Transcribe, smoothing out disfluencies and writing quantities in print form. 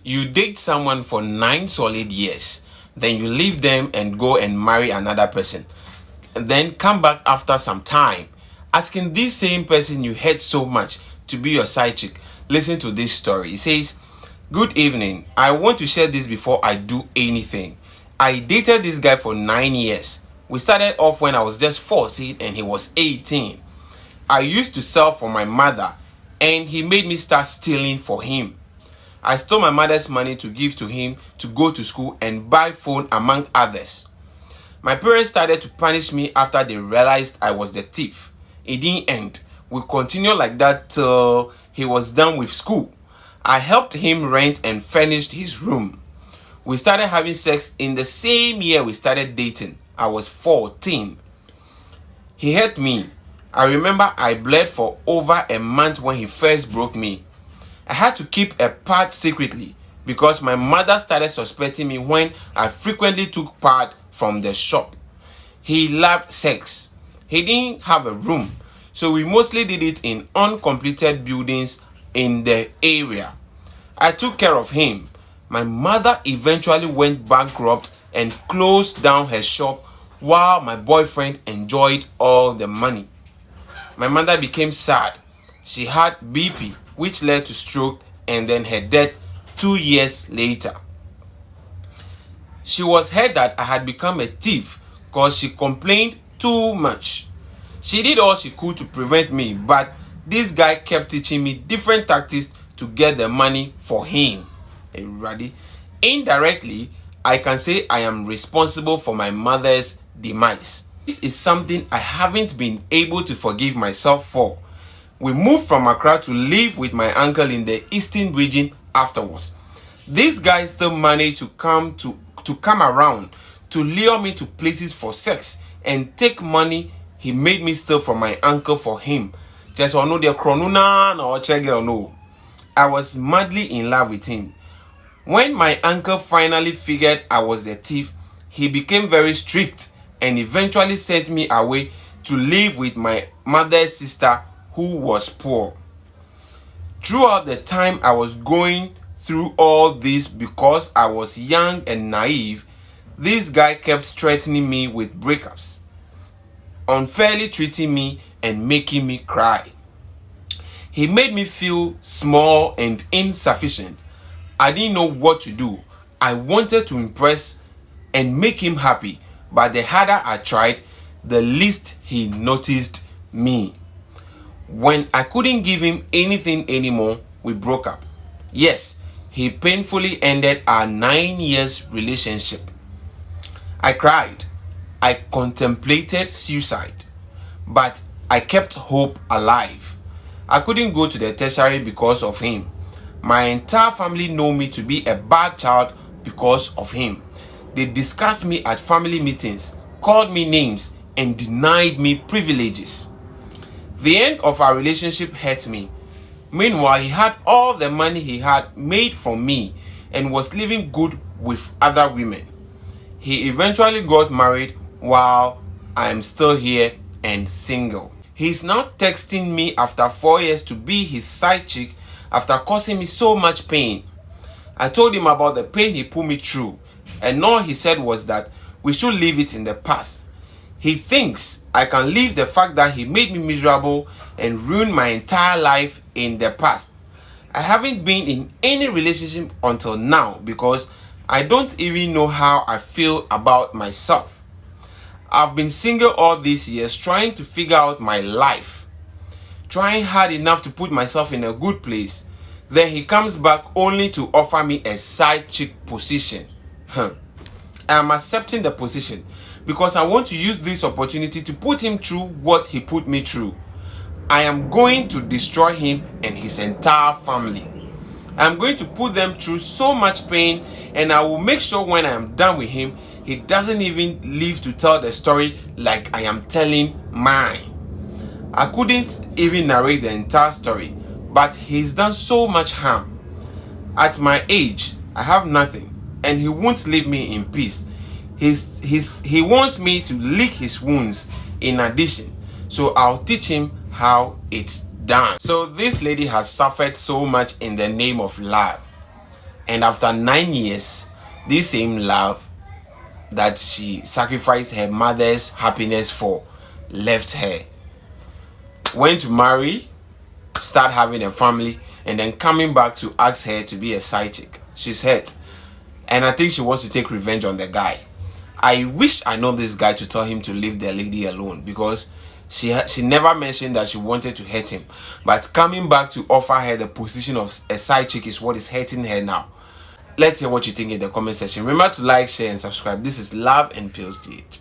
You date someone for 9 solid years, then you leave them and go and marry another person, and then come back after some time, asking this same person you hate so much to be your side chick. Listen to this story. It says, "Good evening. I want to share this before I do anything. I dated this guy for 9 years. We started off when I was just 14 and he was 18. I used to sell for my mother and he made me start stealing for him. I stole my mother's money to give to him to go to school and buy phone among others. My parents started to punish me after they realized I was the thief. It didn't end. We continued like that till he was done with school. I helped him rent and furnished his room. We started having sex in the same year we started dating. I was 14. He hurt me. I remember I bled for over a month when he first broke me. I had to keep a part secretly because my mother started suspecting me when I frequently took part from the shop. He loved sex. He didn't have a room, so we mostly did it in uncompleted buildings in the area. I took care of him. My mother eventually went bankrupt and closed down her shop while my boyfriend enjoyed all the money. My mother became sad. She had BP, which led to stroke and then her death 2 years later. She was hurt that I had become a thief because she complained too much. She did all she could to prevent me, but this guy kept teaching me different tactics to get the money for him. Ready? Indirectly, I can say I am responsible for my mother's demise. This is something I haven't been able to forgive myself for. We moved from Accra to live with my uncle in the eastern region afterwards. This guy still managed to come around to lure me to places for sex and take money he made me steal from my uncle for him. Just or no the kronuna or chegel no. I was madly in love with him. When my uncle finally figured I was a thief, he became very strict and eventually sent me away to live with my mother's sister who was poor. Throughout the time I was going through all this, because I was young and naive, this guy kept threatening me with breakups, unfairly treating me and making me cry. He made me feel small and insufficient. I didn't know what to do. I wanted to impress and make him happy, but the harder I tried, the least he noticed me. When I couldn't give him anything anymore, we broke up. Yes, he painfully ended our 9 years relationship. I cried. I contemplated suicide, but I kept hope alive. I couldn't go to the tertiary because of him. My entire family know me to be a bad child because of him. They discussed me at family meetings, called me names, and denied me privileges. The end of our relationship hurt me. Meanwhile, he had all the money he had made from me and was living good with other women. He eventually got married while I am still here and single. He's now texting me after 4 years to be his side chick after causing me so much pain. I told him about the pain he put me through, and all he said was that we should leave it in the past. He thinks I can leave the fact that he made me miserable and ruined my entire life in the past. I haven't been in any relationship until now because I don't even know how I feel about myself. I've been single all these years trying to figure out my life, trying hard enough to put myself in a good place. Then he comes back only to offer me a side chick position. I am accepting the position because I want to use this opportunity to put him through what he put me through. I am going to destroy him and his entire family. I am going to put them through so much pain, and I will make sure when I am done with him, he doesn't even live to tell the story like I am telling mine. I couldn't even narrate the entire story, but he's done so much harm. At my age, I have nothing, and he won't leave me in peace. He wants me to lick his wounds in addition, so I'll teach him how it's done. So this lady has suffered so much in the name of love, And after 9 years, this same love that she sacrificed her mother's happiness for left her. Went to marry, start having a family, and then coming back to ask her to be a side chick. She's hurt. And I think she wants to take revenge on the guy. I wish I know this guy to tell him to leave the lady alone, because she never mentioned that she wanted to hurt him. But coming back to offer her the position of a side chick is what is hurting her now. Let's hear what you think in the comment section. Remember to like, share, and subscribe. This is Love and Pills GH.